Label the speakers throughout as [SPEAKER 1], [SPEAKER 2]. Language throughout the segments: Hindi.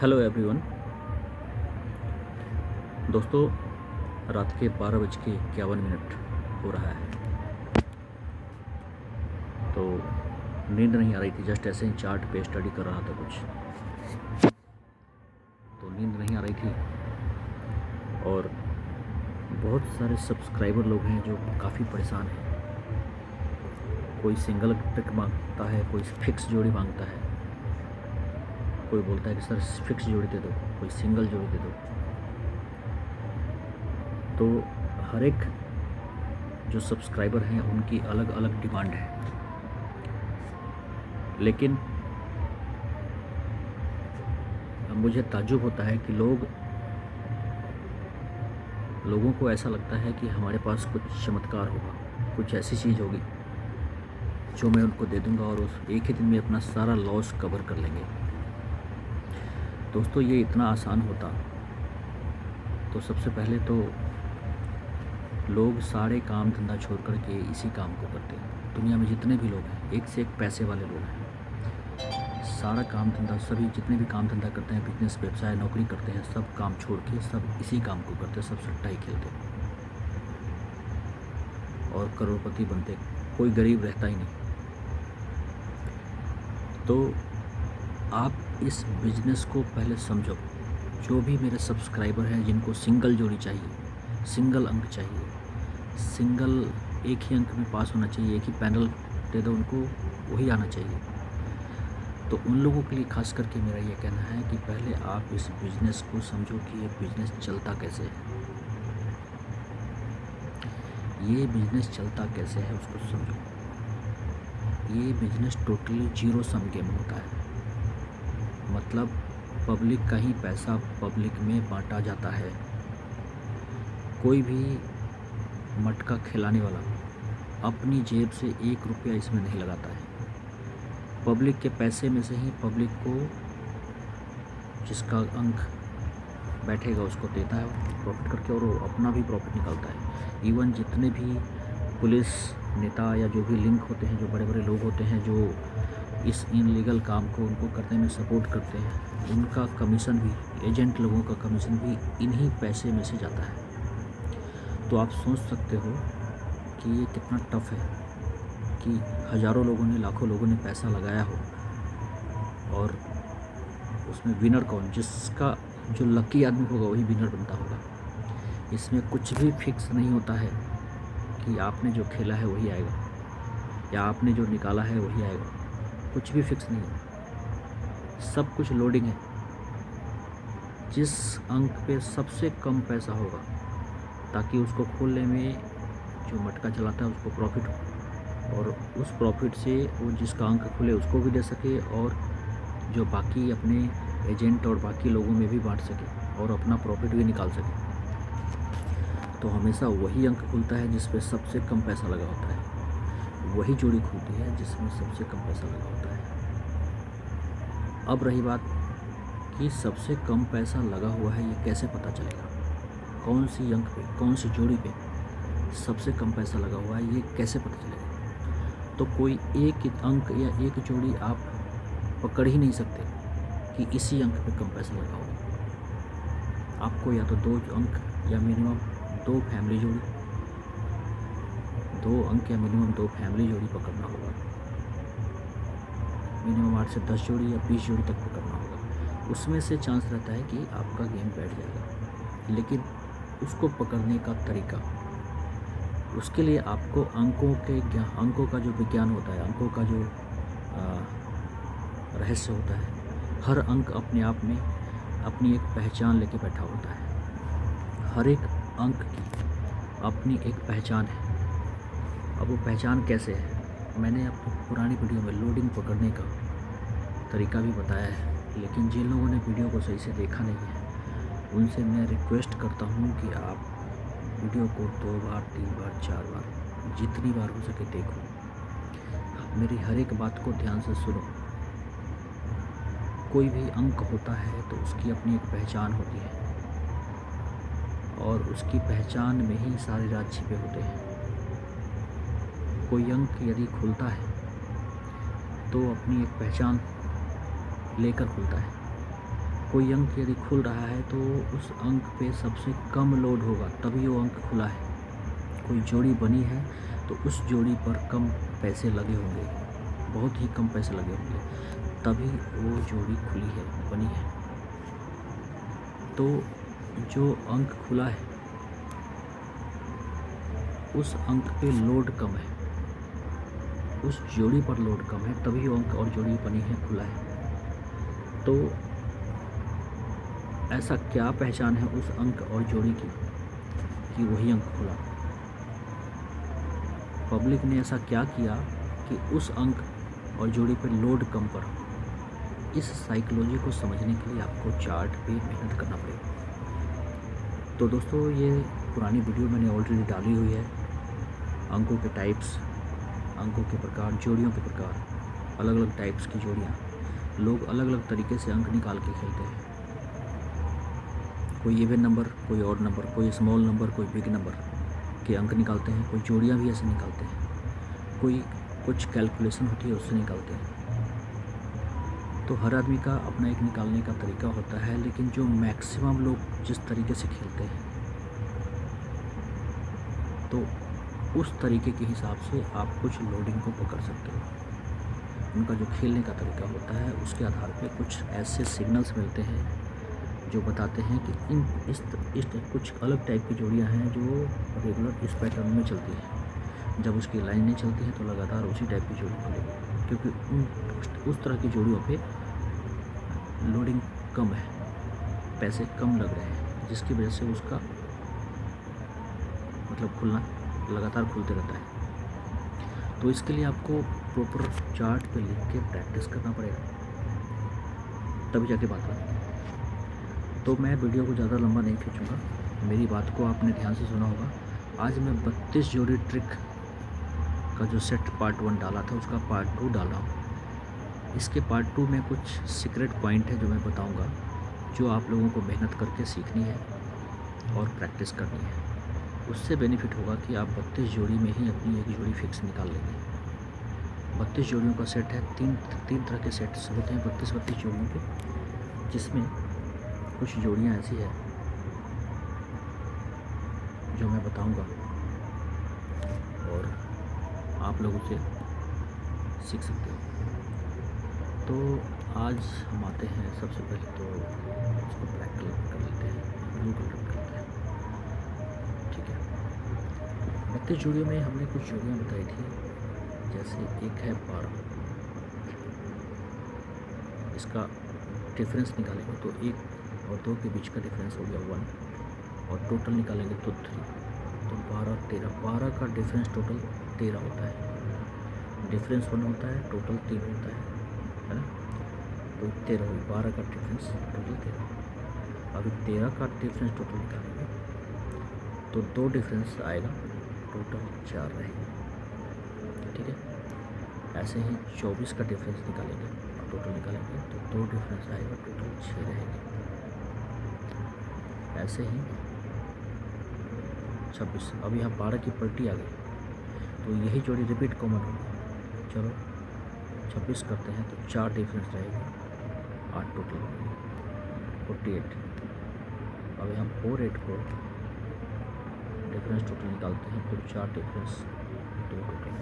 [SPEAKER 1] Hello everyone. दोस्तों, रात के 12:51 हो रहा है। तो नींद नहीं आ रही थी, जस्ट ऐसे ही चार्ट पे स्टडी कर रहा था कुछ, तो नींद नहीं आ रही थी। और बहुत सारे सब्सक्राइबर लोग हैं जो काफ़ी परेशान हैं। कोई सिंगल पिक मांगता है, कोई फिक्स जोड़ी मांगता है, कोई बोलता है कि सर फिक्स जोड़ी दे दो, कोई सिंगल जोड़ी दे दो। तो हर एक जो सब्सक्राइबर हैं उनकी अलग अलग डिमांड है, लेकिन मुझे ताज्जुब होता है कि लोगों को ऐसा लगता है कि हमारे पास कुछ चमत्कार होगा, कुछ ऐसी चीज़ होगी जो मैं उनको दे दूंगा और उस एक ही दिन में अपना सारा लॉस कवर कर लेंगे। दोस्तों, ये इतना आसान होता तो सबसे पहले तो लोग सारे काम धंधा छोड़ कर के इसी काम को करते हैं। दुनिया में जितने भी लोग हैं, एक से एक पैसे वाले लोग हैं। सारा काम धंधा, सभी जितने भी काम धंधा करते हैं, बिजनेस व्यवसाय नौकरी करते हैं, सब काम छोड़ के सब इसी काम को करते हैं, सब सट्टा ही खेलते हैं और करोड़पति बनते, कोई गरीब रहता ही नहीं। तो आप इस बिजनेस को पहले समझो। जो भी मेरे सब्सक्राइबर हैं जिनको सिंगल जोड़ी चाहिए, सिंगल अंक चाहिए, सिंगल एक ही अंक में पास होना चाहिए, एक ही पैनल दे दो उनको, वही आना चाहिए, तो उन लोगों के लिए खास करके मेरा ये कहना है कि पहले आप इस बिज़नेस को समझो कि ये बिज़नेस चलता कैसे है। ये बिज़नेस चलता कैसे है उसको समझो। ये business totally zero sum game होता है। मतलब पब्लिक का ही पैसा पब्लिक में बांटा जाता है। कोई भी मटका खिलाने वाला अपनी जेब से 1 रुपया इसमें नहीं लगाता है। पब्लिक के पैसे में से ही पब्लिक को जिसका अंक बैठेगा उसको देता है प्रॉफिट करके, और वो अपना भी प्रॉफिट निकालता है। इवन जितने भी पुलिस नेता या जो भी लिंक होते हैं, जो बड़े बड़े लोग होते हैं जो इस इनलीगल काम को उनको करने में सपोर्ट करते हैं, उनका कमीशन भी, एजेंट लोगों का कमीशन भी इन्हीं पैसे में से जाता है। तो आप सोच सकते हो कि ये कितना टफ है कि हज़ारों लोगों ने, लाखों लोगों ने पैसा लगाया हो और उसमें विनर कौन, जिसका जो लकी आदमी होगा वही विनर बनता होगा। इसमें कुछ भी फिक्स नहीं होता है कि आपने जो खेला है वही आएगा या आपने जो निकाला है वही आएगा। कुछ भी फिक्स नहीं है, सब कुछ लोडिंग है। जिस अंक पे सबसे कम पैसा होगा ताकि उसको खोलने में जो मटका चलाता है उसको प्रॉफिट हो, और उस प्रॉफिट से वो जिसका अंक खुले उसको भी दे सके और जो बाकी अपने एजेंट और बाकी लोगों में भी बांट सके और अपना प्रॉफिट भी निकाल सके। तो हमेशा वही अंक खुलता है जिस पे सबसे कम पैसा लगा होता है, वही जोड़ी खुलती है जिसमें सबसे कम पैसा लगा होता है। अब रही बात कि सबसे कम पैसा लगा हुआ है, ये कैसे पता चलेगा? कौन सी अंक पे, कौन सी जोड़ी पे सबसे कम पैसा लगा हुआ है, ये कैसे पता चलेगा? तो कोई एक अंक या एक जोड़ी आप पकड़ ही नहीं सकते कि इसी अंक पे कम पैसा लगा होगा। आपको या तो 2 अंक या मिनिमम 2 फैमिली जोड़ी, 2 अंक या मिनिमम 2 फैमिली जोड़ी पकड़ना होगा। मिनिमम 8 से 10 जोड़ी या 20 जोड़ी तक पकड़ना होगा। उसमें से चांस रहता है कि आपका गेम बैठ जाएगा, लेकिन उसको पकड़ने का तरीका, उसके लिए आपको अंकों का जो विज्ञान होता है, अंकों का जो रहस्य होता है, हर अंक अपने आप में अपनी एक पहचान लेके बैठा होता है। हर एक अंक की अपनी एक पहचान है। अब वो पहचान कैसे है, मैंने अपनी पुरानी वीडियो में लोडिंग पकड़ने का तरीका भी बताया है, लेकिन जिन लोगों ने वीडियो को सही से देखा नहीं है उनसे मैं रिक्वेस्ट करता हूँ कि आप वीडियो को 2 बार, 3 बार, 4 बार, जितनी बार हो सके देखो। मेरी हर एक बात को ध्यान से सुनो। कोई भी अंक होता है तो उसकी अपनी एक पहचान होती है और उसकी पहचान में ही सारे राज छिपे होते हैं। कोई अंक यदि खुलता है तो अपनी एक पहचान लेकर खुलता है। कोई अंक यदि खुल रहा है तो उस अंक पे सबसे कम लोड होगा, तभी वो अंक खुला है। कोई जोड़ी बनी है तो उस जोड़ी पर कम पैसे लगे होंगे, बहुत ही कम पैसे लगे होंगे, तभी वो जोड़ी खुली है, बनी है। तो जो अंक खुला है उस अंक पे लोड कम है, उस जोड़ी पर लोड कम है, तभी वो अंक और जोड़ी बनी है, खुला है। तो ऐसा क्या पहचान है उस अंक और जोड़ी की कि वही अंक खुला? पब्लिक ने ऐसा क्या किया कि उस अंक और जोड़ी पर लोड कम पड़ा? इस साइकोलॉजी को समझने के लिए आपको चार्ट पे मेहनत करना पड़ेगा। तो दोस्तों, ये पुरानी वीडियो मैंने ऑलरेडी डाली हुई है। अंकों के टाइप्स, अंकों के प्रकार, जोड़ियों के प्रकार, अलग अलग टाइप्स की जोड़ियाँ। लोग अलग अलग तरीके से अंक निकाल के खेलते हैं। कोई इवन नंबर, कोई ऑड नंबर, कोई स्मॉल नंबर, कोई बिग नंबर के अंक निकालते हैं। कोई जोड़ियाँ भी ऐसे निकालते हैं। कोई कुछ कैलकुलेशन होती है उससे निकालते हैं। तो हर आदमी का अपना एक निकालने का तरीका होता है, लेकिन जो मैक्सिमम लोग जिस तरीके से खेलते हैं, तो उस तरीके के हिसाब से आप कुछ लोडिंग को पकड़ सकते हो। उनका जो खेलने का तरीका होता है उसके आधार पे कुछ ऐसे सिग्नल्स मिलते हैं जो बताते हैं कि इस कुछ अलग टाइप की जोड़ियां हैं जो रेगुलर इस पैटर्न में चलती हैं। जब उसकी लाइन नहीं चलती है तो लगातार उसी टाइप की जोड़ी खुलेगी, क्योंकि उस तरह की जोड़ियों पे लोडिंग कम है, पैसे कम लग रहे हैं, जिसकी वजह से उसका मतलब खुलना लगातार खुलते रहता है। तो इसके लिए आपको प्रॉपर चार्ट पे लिख के प्रैक्टिस करना पड़ेगा, तभी जाके बात बनती है। तो मैं वीडियो को ज़्यादा लंबा नहीं खींचूँगा, मेरी बात को आपने ध्यान से सुना होगा। आज मैं 32 जोड़ी ट्रिक का जो सेट पार्ट 1 डाला था उसका पार्ट 2 डाल रहा हूँ। इसके पार्ट 2 में कुछ सीक्रेट पॉइंट है जो मैं बताऊँगा, जो आप लोगों को मेहनत करके सीखनी है और प्रैक्टिस करनी है। उससे बेनिफिट होगा कि आप 32 जोड़ी में ही अपनी एक जोड़ी फिक्स निकाल लेंगे। 32 जोड़ियों का सेट है, तीन तरह के सेट्स होते हैं 32 जोड़ियों के, जिसमें कुछ जोड़ियाँ ऐसी है जो मैं बताऊंगा और आप लोग उसे सीख सकते हो। तो आज हम आते हैं, सबसे पहले तो इसको ब्लैक कलर कर लेते हैं, ब्लू कलर करते हैं, ठीक है। 32 जोड़ियों में हमने कुछ जोड़ियाँ बताई थी, जैसे एक है 12, इसका डिफरेंस निकालेंगे तो 1 और 2 के बीच का डिफरेंस हो गया 1, और टोटल निकालेंगे तो 3, तो 12 13, 12 का डिफरेंस टोटल 13 होता है। डिफरेंस 1 होता है, टोटल 3 होता है ना। तो 13 हुई, 12 का डिफरेंस टोटल 13। अभी 13 का डिफरेंस टोटल निकालेंगे तो 2 डिफरेंस आएगा, टोटल 4 रहेगा, ठीक है। ऐसे ही 24 का डिफरेंस निकालेंगे, टोटल निकालेंगे तो 2 डिफरेंस आएगा, टोटल 6 रहेगा। ऐसे ही 26, अभी यहाँ 12 की पलटी आ गई तो यही जोड़ी रिपीट कॉमन होगी। चलो 26 करते हैं तो 4 डिफरेंस रहेगा, 8 टोटल होगी, 48। अभी हम 48 को डिफरेंस टोटल निकालते हैं तो 4 डिफरेंस 2 टोटल,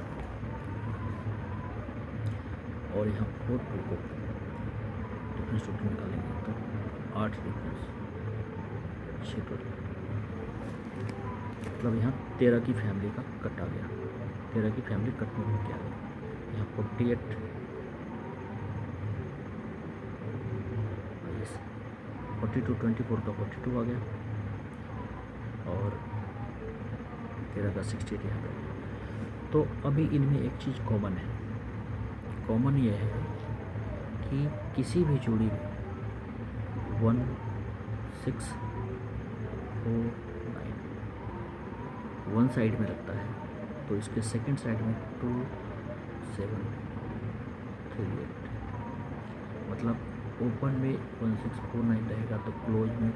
[SPEAKER 1] और यहाँ 42 को डिफरेंस टोटल निकालेंगे तो 8 डिफरेंस 6 टोटल। मतलब यहाँ 13 की फैमिली का कट आ गया, 13 की फैमिली कट में क्या आ गया, यहाँ 48, 42 24 का 42 आ गया, और 13 का 68 यहाँ पे। तो अभी इनमें एक चीज़ कॉमन है, कॉमन ये है कि किसी भी जोड़ी में 1 6 4 9 1 साइड में लगता है, तो इसके सेकंड साइड में 2 7 3 8, मतलब ओपन में 1 6 4 9 रहेगा तो क्लोज में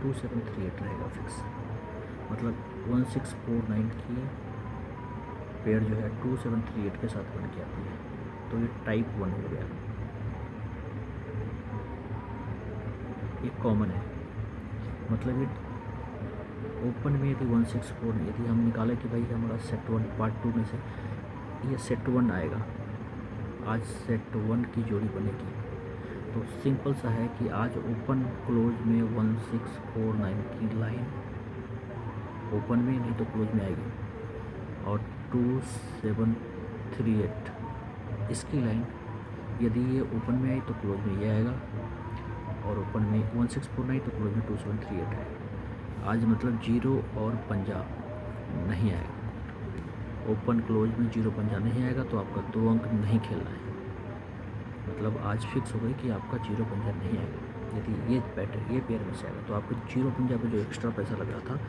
[SPEAKER 1] 2 7 3 8 रहेगा फिक्स। मतलब 1 6 4 9 की पेयर जो है 2 7 3 8 के साथ बन के आती है, तो ये टाइप 1 हो गया। ये कॉमन है। मतलब ये ओपन में यदि 164 यदि हम निकालें कि भाई हमारा सेट 1 पार्ट 2 में से ये सेट 1 आएगा, आज सेट 1 की जोड़ी बनेगी, तो सिंपल सा है कि आज ओपन क्लोज में 1649 की लाइन ओपन में नहीं तो क्लोज में आएगी, और 2738 इसकी लाइन यदि ये ओपन में आई तो क्लोज में ये आएगा, और ओपन में 1649 तो क्लोज में 2738 है। आज मतलब जीरो और पंजा नहीं आएगा, ओपन क्लोज में जीरो पंजा नहीं आएगा, तो आपका 2 अंक नहीं खेलना है। मतलब आज फिक्स हो गई कि आपका जीरो पंजा नहीं आएगा। यदि ये पैटर्न ये पेयर में से आएगा तो आपको जीरो पंजा पे जो एक्स्ट्रा पैसा लग रहा था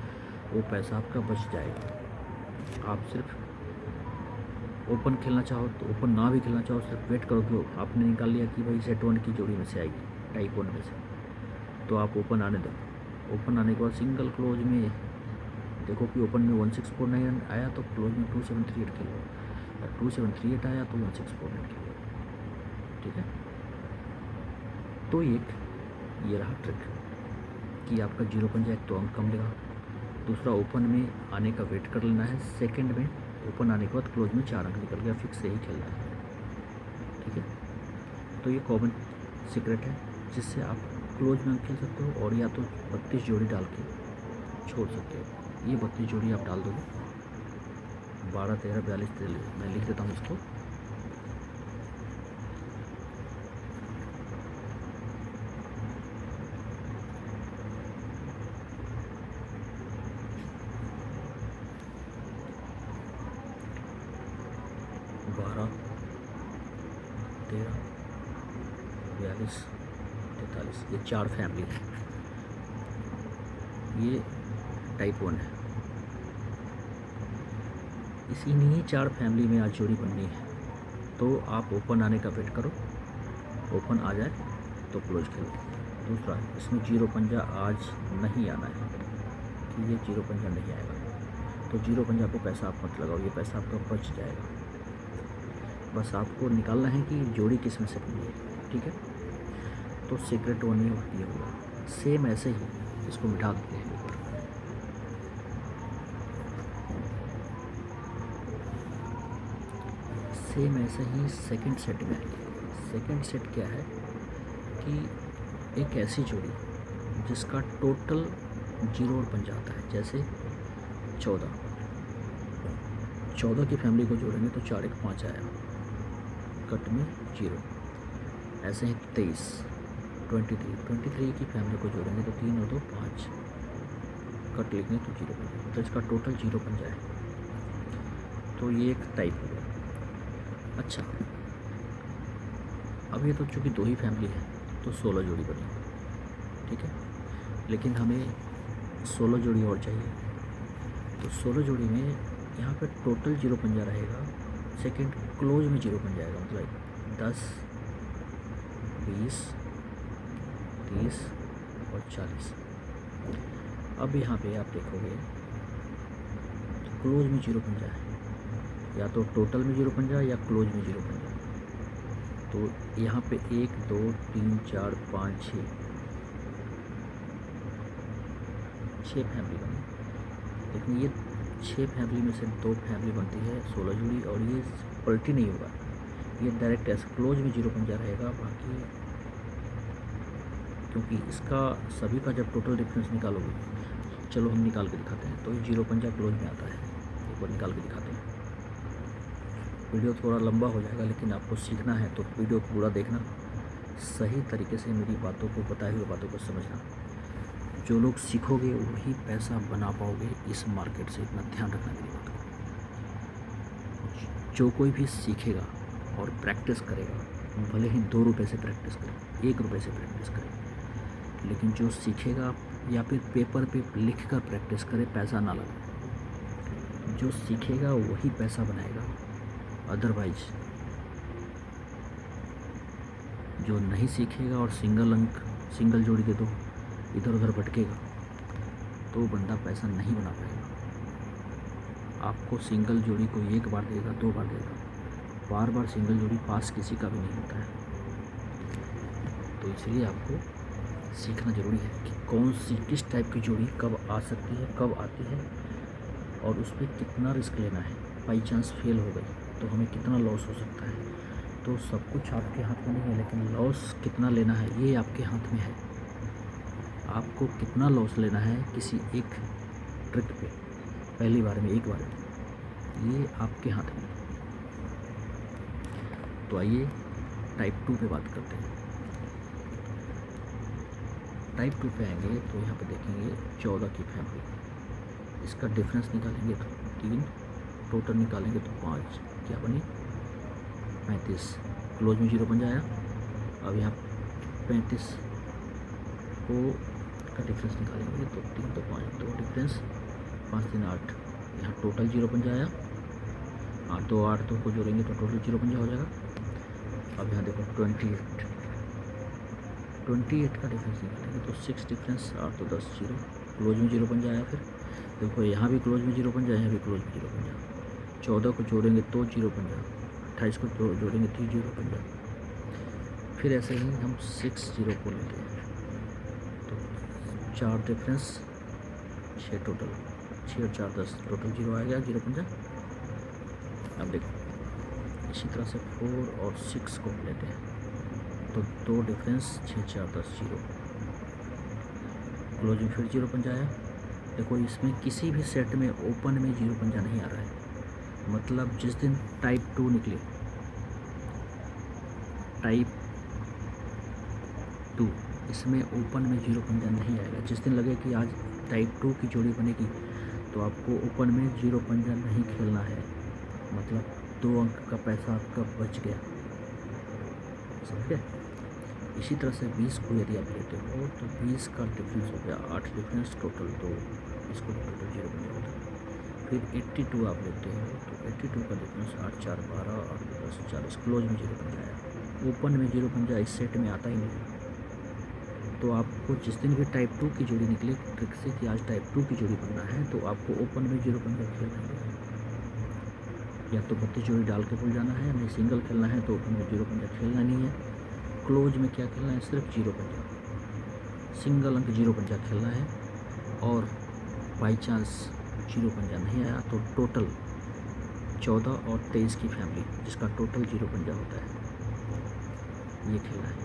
[SPEAKER 1] वो पैसा आपका बच जाएगा। आप सिर्फ ओपन खेलना चाहो तो ओपन ना भी खेलना चाहो, सिर्फ वेट करोगे। आपने निकाल लिया कि भाई सेट 1 की जोड़ी में से आएगी, टाइप 1 में से, तो आप ओपन आने दो। ओपन आने के बाद सिंगल क्लोज में देखो कि ओपन में 1649 आया तो क्लोज में 2738 खेलो, और 2738 आया तो 1649 खेलो। ठीक है, तो एक ये रहा ट्रिक कि आपका जीरो पंजा एक तो अंक कम लेगा, दूसरा ओपन में आने का वेट कर लेना है, सेकंड में ओपन आने के बाद क्लोज में 4 अंक निकल गया, फिक्स से ही खेलना है। ठीक है, तो ये कॉमन सीक्रेट है जिससे आप क्लोज में खेल सकते हो, और या तो 32 जोड़ी डाल के छोड़ सकते हो। ये 32 जोड़ी आप डाल दोगे, 12 13 42 मैं लिख देता हूँ इसको। बारह 13 42 43 ये 4 फैमिली है, ये टाइप 1 है। इन्हीं 4 फैमिली में आज जोड़ी बननी है, तो आप ओपन आने का वेट करो, ओपन आ जाए तो क्लोज खेलो। दूसरा, इसमें जीरो पंजा आज नहीं आना है कि ये जीरो पंजा नहीं आएगा, तो जीरो पंजा पे पैसा आप मत लगाओ, ये पैसा आपका बच जाएगा। बस आपको निकालना है कि जोड़ी किस में से बनी है। ठीक है, तो सीक्रेट वन ही होती है होगा। सेम ऐसे ही इसको मिटा देते हैं ऊपर। सेम ऐसे ही सेकंड सेट में आएंगे। सेकंड सेट क्या है कि एक ऐसी जोड़ी जिसका टोटल जीरो और पंजा आता है, जैसे 14 की फैमिली को जोड़ेंगे तो 4 1 5 आया, कट में जीरो। ऐसे ही 23 की फैमिली को जोड़ेंगे तो 3 और 2 5, कट लिखेंगे तो जीरो पंजा, तो इसका टोटल जीरो पंजा है। तो ये एक टाइप हो गया। अच्छा, अब ये तो चूँकि 2 ही फैमिली है तो 16 जोड़ी बनी। ठीक है, लेकिन हमें 16 जोड़ी और चाहिए, तो 16 जोड़ी में यहाँ पे टोटल जीरो पंजा रहेगा, सेकंड क्लोज में जीरो पंजा आएगा, मतलब 10 20 30 और 40। अब यहाँ पे आप देखोगे क्लोज में जीरो पंजा है, या तो टोटल में जीरो पंजा या क्लोज में जीरो पंजा। तो यहाँ पे 1 2 3 4 5 6 फैमिली बनी, लेकिन ये 6 फैमिली में से 2 फैमिली बनती है 16 जोड़ी, और ये पलटी नहीं होगा, ये डायरेक्ट ऐसे क्लोज में जीरो पंजा रहेगा। बाकी क्योंकि इसका सभी का जब टोटल डिफरेंस निकालोगे, चलो हम निकाल के दिखाते हैं, तो ये जीरो पंजा क्लोज में आता है, एक बार निकाल के दिखाते हैं। वीडियो थोड़ा लंबा हो जाएगा, लेकिन आपको सीखना है तो वीडियो पूरा देखना, सही तरीके से मेरी बातों को, बताई हुई बातों को समझना। जो लोग सीखोगे वही पैसा बना पाओगे इस मार्केट से, इतना ध्यान रखना मेरी बात को। जो कोई भी सीखेगा और प्रैक्टिस करेगा, भले ही 2 रुपये से प्रैक्टिस करे, 1 रुपये से प्रैक्टिस करे, लेकिन जो सीखेगा या फिर पेपर पे लिख कर प्रैक्टिस करे, पैसा ना लगे। जो सीखेगा वही पैसा बनाएगा, अदरवाइज जो नहीं सीखेगा और सिंगल जोड़ी दे दो, इधर उधर भटकेगा, तो बंदा पैसा नहीं बना पाएगा। आपको सिंगल जोड़ी को 1 बार देगा, 2 बार देगा, बार बार सिंगल जोड़ी पास किसी का भी नहीं होता है। तो इसलिए आपको सीखना ज़रूरी है कि कौन सी किस टाइप की जोड़ी कब आ सकती है, कब आती है और उस पर कितना रिस्क लेना है। बाई चांस फेल हो गई तो हमें कितना लॉस हो सकता है। तो सब कुछ आपके हाथ में नहीं है, लेकिन लॉस कितना लेना है ये आपके हाथ में है। आपको कितना लॉस लेना है किसी एक ट्रिक पे पहली बार में, एक बार में, ये आपके हाथ में। तो आइए टाइप 2 पे बात करते हैं। टाइप 2 पे आएंगे तो यहाँ पे देखेंगे 14 की फैमिली। इसका डिफरेंस निकालेंगे तो 3, टोटल निकालेंगे तो 5, क्या बनी 35। क्लोज में 0 बन जाएगा। अब यहाँ 35 को का डिफरेंस निकालेंगे तो 3 तो 5, 2 डिफरेंस 5 3 8। यहाँ टोटल 0 बन जाएगा। 8 2 8 2 को जोड़ेंगे तो टोटल 0 बन हो जाएगा। अब यहाँ देखो 28 का डिफरेंस निकालेंगे तो 6 डिफरेंस 8 तो 10 0, क्लोज में 0 बन जाएगा। फिर देखो यहाँ भी क्लोज में 0 बन जाए, यहाँ भी क्लोज में 0 बन जाए। 14 को जोड़ेंगे तो 0 बन जाए, 28 को जोड़ेंगे तो 0 बन जाए। फिर ऐसे ही हम 6 0 को लेते हैं तो 4 डिफरेंस 6 टोटल, 6 और 4 10, टोटल 0 आ गया, 0 बन जाए। अब देखो इसी तरह से 4 और 6 को लेते हैं तो 2 डिफरेंस 6 4 10 0, क्लोज में फिर 0 बन जाएगा। देखो इसमें किसी भी सेट में ओपन में 0 पंजा नहीं आ रहा है। मतलब जिस दिन टाइप 2 निकले, टाइप 2 इसमें ओपन में 0 पंजा नहीं आएगा। जिस दिन लगे कि आज टाइप 2 की जोड़ी बनेगी तो आपको ओपन में 0 पंजा नहीं खेलना है। मतलब 2 अंक का पैसा आपका बच गया, समझे। इसी तरह से 20 को यदि आप लेते हो तो 20 का डिफरेंस हो गया 8 डिफरेंस टोटल, तो इसको टोटल 0 बन जाएगा। फिर 82 आप लेते हो तो 82 का डिफरेंस 8 4 12 8 10 40, क्लोज में 0 बन जाएगा। ओपन में 0 बन जाए इस सेट में आता ही नहीं। तो आपको जिस दिन भी टाइप 2 की जोड़ी निकले ट्रिक से कि आज टाइप 2 की जोड़ी बनना है तो आपको ओपन में 0 बन जाए खेलना है। या तो 32 जोड़ी डाल के भूल जाना है, नहीं सिंगल खेलना है तो ओपन में 0 पंजा खेलना नहीं है। क्लोज में क्या खेलना है, सिर्फ 0 पंजा, सिंगल अंक 0 पंजा खेलना है। और बाई चांस 0 पंजा नहीं आया तो टोटल 14 और 23 की फैमिली जिसका टोटल 0 पंजा होता है, ये खेलना है।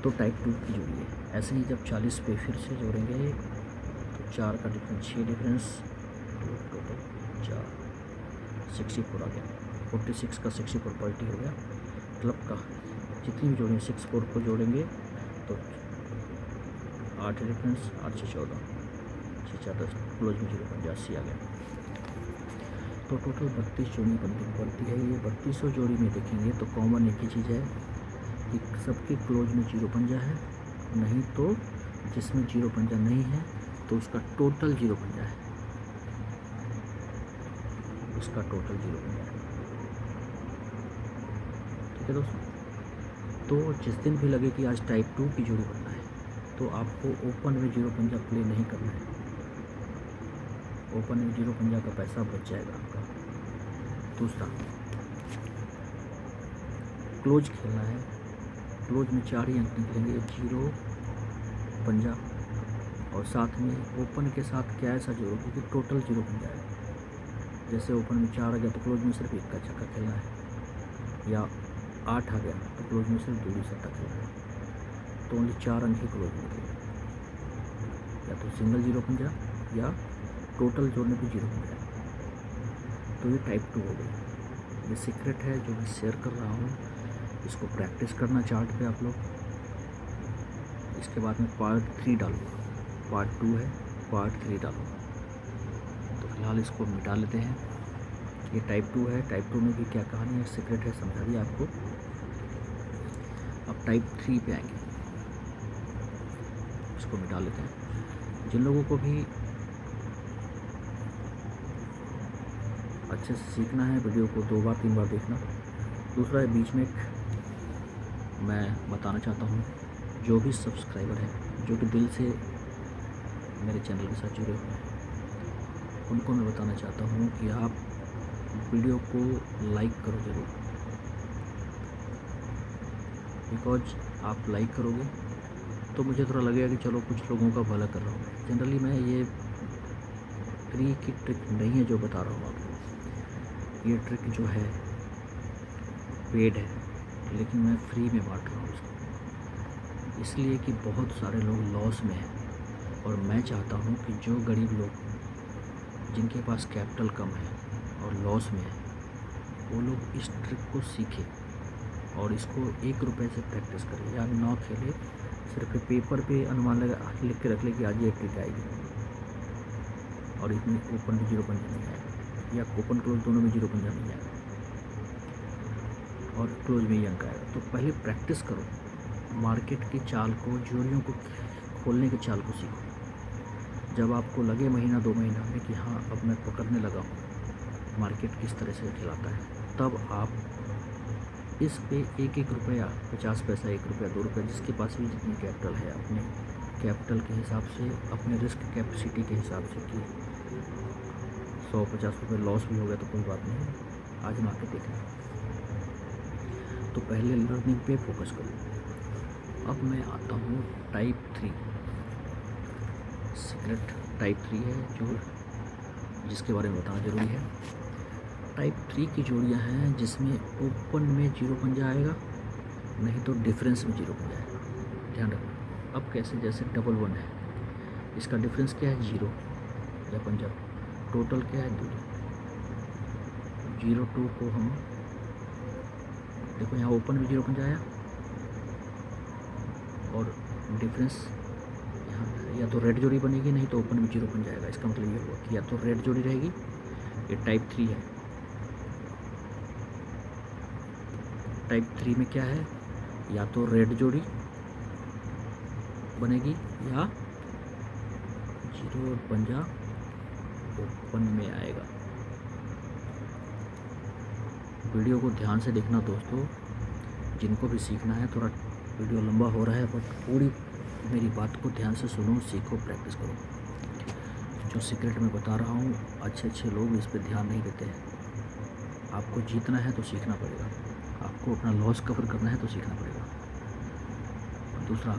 [SPEAKER 1] तो टाइप 2 की जोड़ी है। ऐसे ही जब 40 पे फिर से जोड़ेंगे तो 4 का डिफरेंस 6 डिफरेंस, तो टोटल 4 64 आ गया। 46 का 64 पॉइंट हो गया। क्लब का जितनी भी जोड़ेंगे 64 को जोड़ेंगे तो 8 डिफरेंस 8 से 14 6 4 10, क्लोज में 0 पंजा 80 आ गया। तो टोटल 32 जोड़ी बनती है। ये 32 जोड़ी में देखेंगे तो कॉमन एक ही चीज़ है कि सबके क्लोज में 0 पंजा है, नहीं तो जिसमें 0 पंजा नहीं है तो उसका टोटल 0 पंजा है, उसका टोटल 0 पंजा है। ठीक है दोस्तों। तो जिस दिन भी लगे कि आज टाइप 2 की जोड़ी बनना है तो आपको ओपन में 0 पंजा प्ले नहीं करना है। ओपन में 0 पंजा का पैसा बच जाएगा आपका। दूसरा, क्लोज खेलना है। क्लोज में 4 ही अंक निकलेंगे, 0 पंजा, और साथ में ओपन के साथ क्या ऐसा जोड़ो क्योंकि टोटल 0 पंजा है। जैसे ओपन में 4 आ गया तो क्लोज में सिर्फ 1 का छक्का खेलना है, या 8 आ गया तो क्लोज में सिर्फ 2 सट्टा खेलना है। तो ओनली 4 अंक ही क्लोज में निकलेगा, या तो सिंगल 0 पंजा या टोटल जोड़ने पे 0 पंजा। तो ये टाइप 2 हो गई। ये सीक्रेट है जो मैं शेयर कर रहा हूँ, इसको प्रैक्टिस करना चार्ट पे आप लोग। इसके बाद में पार्ट 3 डालूँगा। पार्ट 2 है, पार्ट 3 डालूँगा। तो फिलहाल इसको मिटा लेते हैं। ये टाइप 2 है। टाइप 2 में भी क्या कहानी है, सीक्रेट है, समझा दिया आपको। अब टाइप 3 पे आएंगे, इसको मिटा लेते हैं। जिन लोगों को भी अच्छे से सीखना है, वीडियो को 2 बार 3 बार देखना। दूसरा, बीच में मैं बताना चाहता हूँ, जो भी सब्सक्राइबर हैं जो कि दिल से मेरे चैनल के साथ जुड़े हुए हैं, उनको मैं बताना चाहता हूँ कि आप वीडियो को लाइक करो ज़रूर। बिकॉज आप लाइक करोगे तो मुझे थोड़ा लगेगा कि चलो कुछ लोगों का भला कर रहा हूँ। जनरली मैं ये फ्री की ट्रिक नहीं है जो बता रहा हूँ आपको, ये ट्रिक जो है पेड है, लेकिन मैं फ्री में बांट रहा हूँ उसको, इसलिए कि बहुत सारे लोग लॉस में हैं और मैं चाहता हूँ कि जो गरीब लोग जिनके पास कैपिटल कम है और लॉस में है वो लोग इस ट्रिक को सीखें और इसको 1 रुपये से प्रैक्टिस करें या ना खेले, सिर्फ पेपर पे अनुमान लगा लिख के रख ले कि आज ये ट्रिक आएगी और इसमें ओपन भी 0 पंजा नहीं आएगा या ओपन क्लोज दोनों में 0 पंजा नहीं आएगा और क्लोज में ही अंक आएगा। तो पहले प्रैक्टिस करो, मार्केट की चाल को, जोड़ियों को खोलने की चाल को सीखो। जब आपको लगे महीना 2 महीना में कि हाँ अब मैं पकड़ने लगा हूँ मार्केट किस तरह से खिलाता है, तब आप इस पे 1-1 रुपया, 50 पैसा, 1 रुपया, 2 रुपया, जिसके पास भी जितनी कैपिटल है अपने कैपिटल के हिसाब से, अपने रिस्क कैपेसिटी के हिसाब से कि 100-50 रुपये लॉस भी हो गया तो कोई बात नहीं, आजमा के देखना। तो पहले लर्निंग पे फोकस करो। अब मैं आता हूँ टाइप 3, सीक्रेट टाइप 3 है जो जिसके बारे में बताना ज़रूरी है। टाइप 3 की जोड़ियाँ हैं जिसमें ओपन में 0 पंजा आएगा, नहीं तो डिफरेंस में 0 पंजा आएगा। ध्यान रखना। अब कैसे, जैसे डबल 1 है, इसका डिफरेंस क्या है 0 या पंजा, टोटल क्या है 2। 0-2 को हम देखो, यहाँ ओपन में 0 पंजा आया और डिफरेंस यहाँ या तो रेड जोड़ी बनेगी, नहीं तो ओपन में 0 पंजा आएगा। इसका मतलब ये हुआ कि या तो रेड जोड़ी रहेगी, ये टाइप 3 है। टाइप 3 में क्या है, या तो रेड जोड़ी बनेगी या 0 पंजा ओपन में आएगा। वीडियो को ध्यान से देखना दोस्तों, जिनको भी सीखना है। थोड़ा वीडियो लंबा हो रहा है बट पूरी मेरी बात को ध्यान से सुनो, सीखो, प्रैक्टिस करो। जो सीक्रेट मैं बता रहा हूँ, अच्छे लोग इस पर ध्यान नहीं देते हैं। आपको जीतना है तो सीखना पड़ेगा, आपको अपना लॉस कवर करना है तो सीखना पड़ेगा। और दूसरा,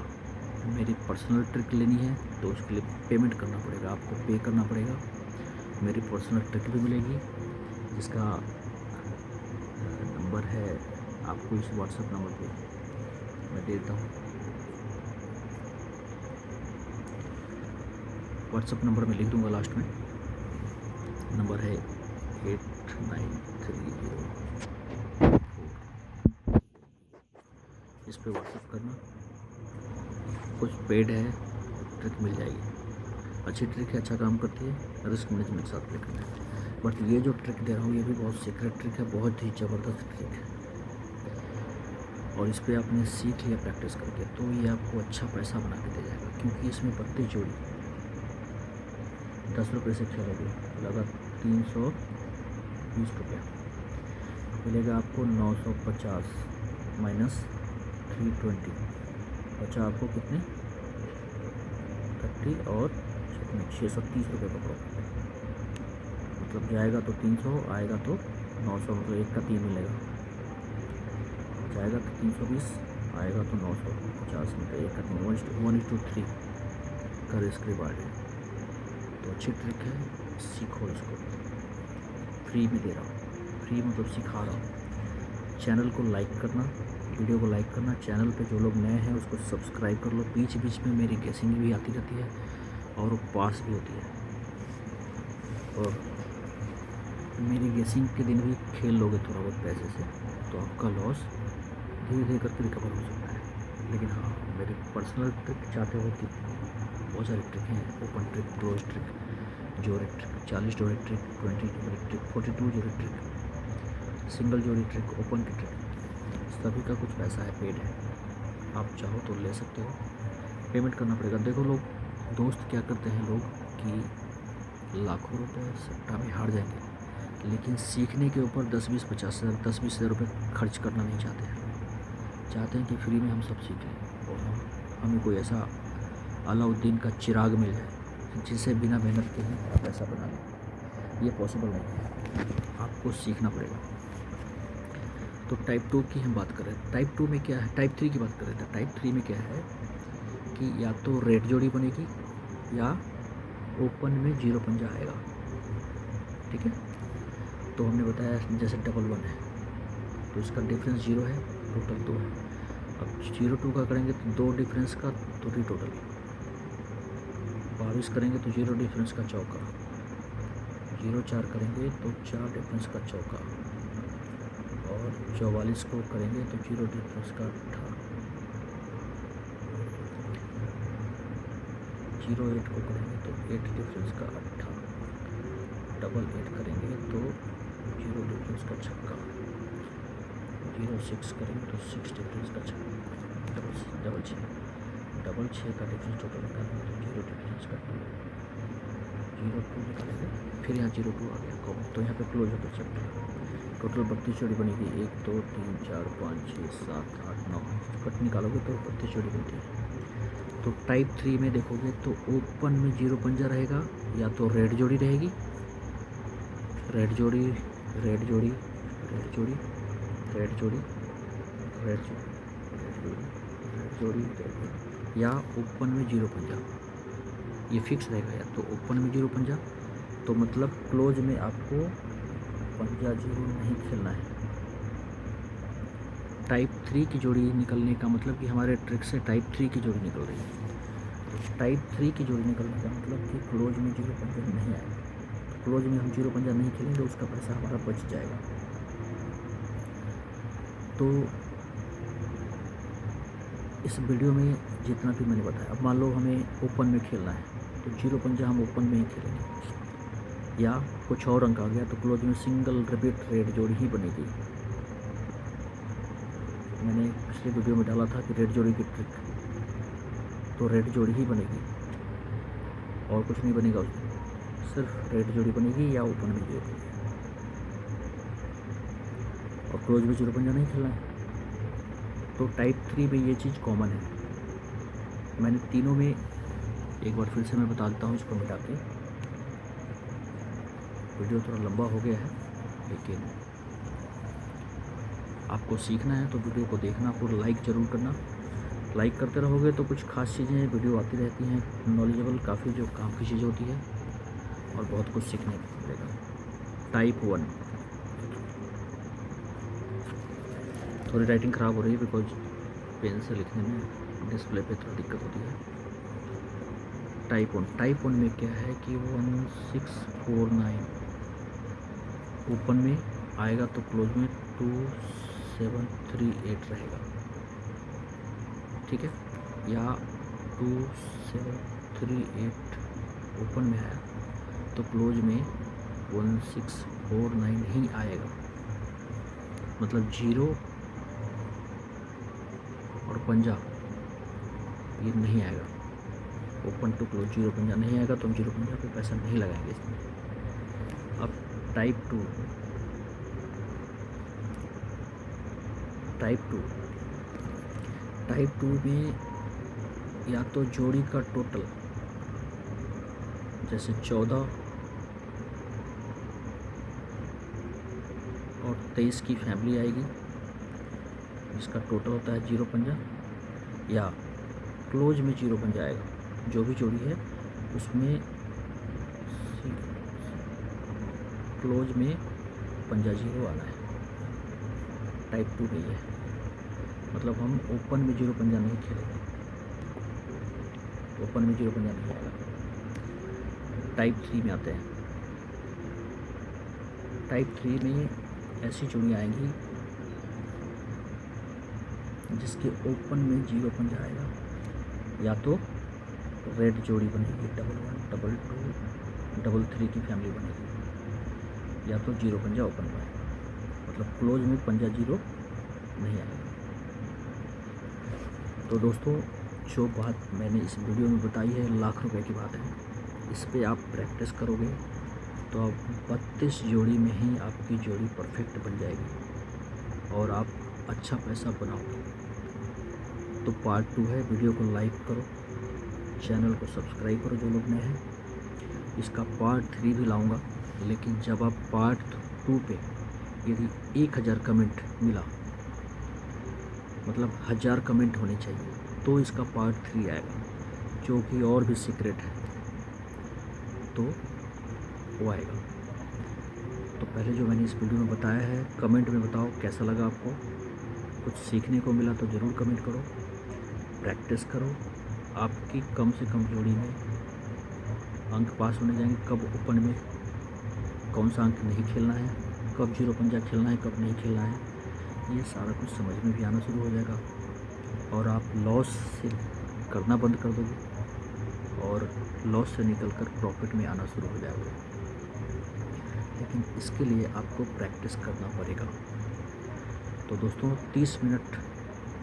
[SPEAKER 1] मेरी पर्सनल ट्रिक लेनी है तो उसके लिए पेमेंट करना पड़ेगा, आपको पे करना पड़ेगा। मेरी पर्सनल ट्रिक भी मिलेगी जिसका नंबर है आपको इस व्हाट्सएप नंबर पे मैं देता हूँ। व्हाट्सएप नंबर मैं लिख दूँगा लास्ट में, नंबर है 8930। इस पे व्हाट्सएप करना, कुछ पेड है, ट्रिक मिल जाएगी। अच्छी ट्रिक है, अच्छा काम करती है, रिस्क मैनेजमेंट के साथ ट्रिक है। बट ये जो ट्रिक दे रहा हूँ ये भी बहुत सीक्रेट ट्रिक है, बहुत ही ज़बरदस्त ट्रिक है। और इस पर आपने सीख लिया प्रैक्टिस करके तो ये आपको अच्छा पैसा बना के दे जाएगा, क्योंकि इसमें पत्ती जोड़ी 10 रुपये से खेलोगे लगा 320 रुपया मिलेगा आपको। 950 माइनस 320 बचा आपको कितने, 30 और 630 रुपये का प्रॉफिट। मतलब जाएगा तो 300, आएगा तो 900, मतलब 1 का 3 मिलेगा। जाएगा तो 320, आएगा तो 950, मतलब 1 का 3, 1:3 का रिस्क रिवार्ड है। तो अच्छी ट्रिक है, सीखो इसको, फ्री में दे रहा हूँ, फ्री मतलब सिखा रहा हूँ। चैनल को लाइक करना, वीडियो को लाइक करना, चैनल पे जो लोग नए हैं उसको सब्सक्राइब कर लो। बीच बीच में मेरी गेसिंग भी आती रहती है और पास भी होती है, और मेरी गेसिंग के दिन भी खेल लोगे थोड़ा बहुत पैसे से तो आपका लॉस धीरे धीरे करके रिकवर हो सकता है। लेकिन हाँ, मेरी पर्सनल ट्रिक चाहते हो कि बहुत सारी ट्रिक हैं, ओपन ट्रिक, क्लोज ट्रिक, जोड़ी ट्रिक, 40 जोड़ी ट्रिक, 20 जोड़ी ट्रिक, 42 जोड़ी ट्रिक, सिंगल जोड़ी ट्रिक, ओपन की ट्रिक, सभी का कुछ पैसा है, पेड है। आप चाहो तो ले सकते हो, पेमेंट करना पड़ेगा। देखो लोग, दोस्त क्या करते हैं लोग कि लाखों रुपए सट्टा में हार जाएंगे, लेकिन सीखने के ऊपर 10-20, 50,000, 10-20 हज़ार रुपये खर्च करना नहीं चाहते हैं। चाहते हैं कि फ्री में हम सब सीख लें और हमें कोई ऐसा अलाउद्दीन का चिराग मिल जाए जिससे बिना मेहनत के ही पैसा बना लें। ये पॉसिबल नहीं है, आपको सीखना पड़ेगा। तो तो टाइप 2 की हम बात करें, टाइप 2 में क्या है, टाइप 3 की बात करें तो टाइप 3 में क्या है कि या तो रेड जोड़ी बनेगी या ओपन में जीरो पंजा आएगा। ठीक है, तो हमने बताया जैसे डबल वन है तो इसका डिफरेंस जीरो है, टोटल 2 है। अब 0-2 का करेंगे तो 2 डिफरेंस का तो टोटल 22 करेंगे तो 0 डिफरेंस का चौका, 0-4 करेंगे तो 4 डिफरेंस का चौका, और 44 को करेंगे तो 0 डिफरेंस का 18, 08 को करेंगे तो 8 डिफरेंस का 18, 88 करेंगे तो 0 डिफरेंस का छक्का, 06 करेंगे तो 6 डिफरेंस का छक्का, डबल छः का डिफरेंस टोटल निकालेंगे तो 0 डिफरेंस का 2, 02 निकालेंगे, फिर यहाँ 02 आ गया कॉमन, तो यहाँ पे क्लोज होकर चैप्टर। टोटल 32 जोड़ी बनेगी, 1 2 3 4 5 6 7 8 9, कट निकालोगे तो 32 जोड़ी बनती है। तो टाइप 3 में देखोगे तो ओपन में जीरो पंजा रहेगा, या तो रेड जोड़ी रहेगी, रेड जोड़ी रेड जोड़ी रेड जोड़ी रेड जोड़ी रेड जोड़ी रेड जोड़ी रेड जोड़ी रेड जोड़ी, या ओपन में जीरो पंजा, ये फिक्स रहेगा। या तो ओपन में जीरो पंजा, तो मतलब क्लोज में आपको पंजा जीरो नहीं खेलना है। टाइप 3 की जोड़ी निकलने का मतलब कि हमारे ट्रिक से टाइप 3 की जोड़ी निकल रही है। टाइप 3 की जोड़ी निकलने का मतलब कि क्लोज में जीरो पंजा नहीं आएगा, तो क्लोज में हम जीरो पंजा नहीं खेलेंगे, उसका पैसा हमारा बच जाएगा। तो इस वीडियो में जितना भी मैंने बताया, अब मान लो हमें ओपन में खेलना है तो जीरो पंजा हम ओपन में ही खेलेंगे, या कुछ और अंक आ गया तो क्लोज में सिंगल रिपीट रेड जोड़ी ही बनेगी। मैंने पिछले वीडियो में डाला था कि रेड जोड़ी की ट्रिक, तो रेड जोड़ी ही बनेगी और कुछ नहीं बनेगा उसमें, सिर्फ रेड जोड़ी बनेगी या ओपन में जीरो, और क्लोज में जीरो पंजा नहीं खेलना है। तो टाइप 3 में ये चीज़ कॉमन है। मैंने तीनों में एक बार फिर से मैं बता देता हूँ इसको मिटा के, वीडियो थोड़ा लंबा हो गया है, लेकिन आपको सीखना है तो वीडियो को देखना, पूरा लाइक ज़रूर करना। लाइक करते रहोगे तो कुछ खास चीज़ें वीडियो आती रहती हैं, नॉलेजेबल काफ़ी जो काम की चीज़ होती है, और बहुत कुछ सीखने को मिलेगा। टाइप 1, थोड़ी राइटिंग ख़राब हो रही है बिकॉज पेन से लिखने में डिस्प्ले पे थोड़ी दिक्कत होती है। टाइप 1 में क्या है कि 1649 ओपन में आएगा तो क्लोज में 2738 रहेगा। ठीक है, या 2738 ओपन में आया तो क्लोज में 1649 ही आएगा, मतलब जीरो और पंजा ये नहीं आएगा। ओपन टू क्लोज जीरो पंजा नहीं आएगा, तो हम जीरो पंजा पे पैसा नहीं लगाएंगे इसमें। अब टाइप 2 में या तो जोड़ी का टोटल जैसे 14 और 23 की फैमिली आएगी, जिसका टोटल होता है जीरो पंजा, या क्लोज में जीरो पंजा आएगा। जो भी जोड़ी है उसमें क्लोज में पंजा जीरो आना है। टाइप 2 में ये है, मतलब हम ओपन में जीरो पंजा नहीं खेलेंगे, ओपन में जीरो पंजा नहीं आएगा। टाइप 3 में आते हैं। टाइप 3 में ऐसी जोड़ियाँ आएंगी जिसके ओपन में जीरो पंजा आएगा, या तो रेड जोड़ी बनेगी, 11 22 33 की फैमिली बनेगी, या तो जीरो पंजा ओपन में आएगा, मतलब क्लोज में पंजा जीरो नहीं आएगा। तो दोस्तों, जो बात मैंने इस वीडियो में बताई है लाख रुपए की बात है। इस पे आप प्रैक्टिस करोगे तो आप 32 जोड़ी में ही आपकी जोड़ी परफेक्ट बन जाएगी और आप अच्छा पैसा बनाओगे। तो पार्ट 2 है, वीडियो को लाइक करो, चैनल को सब्सक्राइब करो जो लोग नए हैं। इसका पार्ट 3 भी लाऊंगा, लेकिन जब आप पार्ट 2 पे यदि 1000 कमेंट मिला मतलब 1000 कमेंट होने चाहिए तो इसका पार्ट 3 आएगा, जो कि और भी सीक्रेट है, तो वो आएगा। तो पहले जो मैंने इस वीडियो में बताया है, कमेंट में बताओ कैसा लगा आपको। कुछ सीखने को मिला तो ज़रूर कमेंट करो। प्रैक्टिस करो। आपकी कम से कम जोड़ी में अंक पास होने जाएंगे। कब ओपन में कौन सा अंक नहीं खेलना है, कब जीरो पंजा खेलना है, कब नहीं खेलना है, ये सारा कुछ समझ में भी आना शुरू हो जाएगा। और आप लॉस से करना बंद कर दोगे और लॉस से निकलकर प्रॉफिट में आना शुरू हो जाओगे। लेकिन इसके लिए आपको प्रैक्टिस करना पड़ेगा। तो दोस्तों 30 मिनट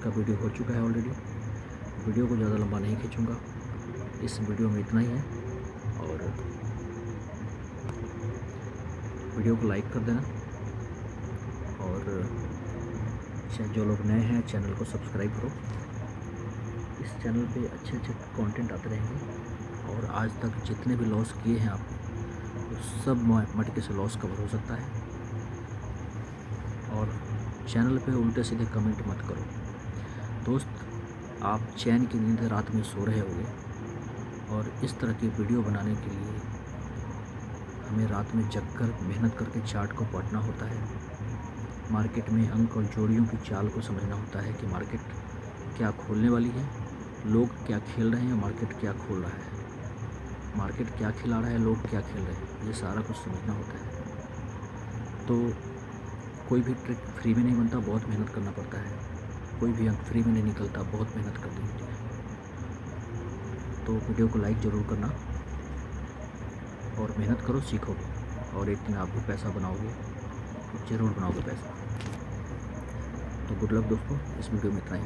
[SPEAKER 1] का वीडियो हो चुका है ऑलरेडी। वीडियो को ज़्यादा लंबा नहीं खींचूँगा, इस वीडियो में इतना ही है। और वीडियो को लाइक कर देना और जो लोग नए हैं चैनल को सब्सक्राइब करो। इस चैनल पे अच्छे अच्छे कंटेंट आते रहेंगे और आज तक जितने भी लॉस किए हैं आप, तो सब मटके से लॉस कवर हो सकता है। और चैनल पे उल्टे सीधे कमेंट मत करो। दोस्त, आप चैन की नींद रात में सो रहे होंगे और इस तरह की वीडियो बनाने के लिए हमें रात में जगकर मेहनत करके चार्ट को पढ़ना होता है। मार्केट में अंक और जोड़ियों की चाल को समझना होता है कि मार्केट क्या खोलने वाली है, लोग क्या खेल रहे हैं, मार्केट क्या खोल रहा है, मार्केट क्या खिला रहा है, लोग क्या खेल रहे हैं, ये सारा कुछ समझना होता है। तो कोई भी ट्रिक फ्री में नहीं बनता, बहुत मेहनत करना पड़ता है। कोई भी अंक फ्री में नहीं निकलता, बहुत मेहनत करनी होती है। तो वीडियो को लाइक ज़रूर करना और मेहनत करो, सीखोगे और एक दिन आप भी पैसा बनाओगे, ज़रूर बनाओगे पैसा। तो गुड लक दोस्तों, इस वीडियो में इतना ही।